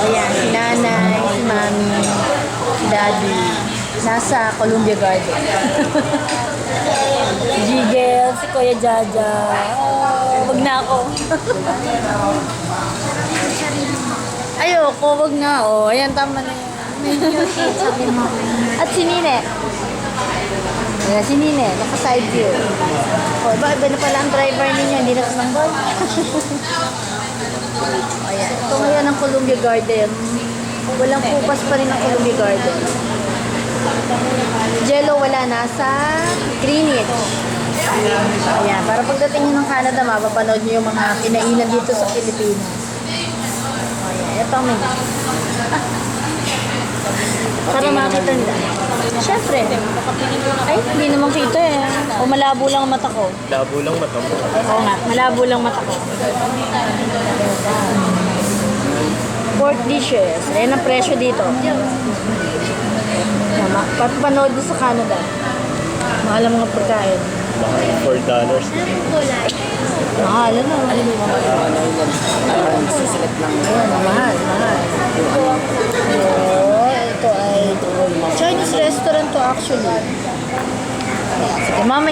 Ayan, si nanay, si mami, si daddy. Nasa Columbia Garden. Si Jigel, si Kuya Jaja. Oh, wag na ako. Ayoko, wag na. Oh, ayan, tama na yan. At si Nine. Ayan, si Nine, naka-side view. Oh, ba, iba na pala ang driver ninyo, hindi na sumanggol. Ayan, ito ngayon ang Columbia Garden. Walang kupas pa rin ang Columbia Garden. Jello wala, nasa Greenwich. Ayan, para pagdating nyo ng Canada, mapapanood nyo yung mga kinainan dito sa Pilipinas. Ayan, ito ang menu. Para makita nila. Siyempre. Ay, hindi naman kita eh. O malabo lang ang mata ko. Labo lang mata mo. Oo nga, malabo lang mata ko. Pork dishes. Ayan ang presyo dito. Papanood din sa Canada. Mahal ang mga pagkain. $4. Mahal, ano? Ayan, mahal. Oh, ito ay Chinese restaurant to actually. Sige, mama.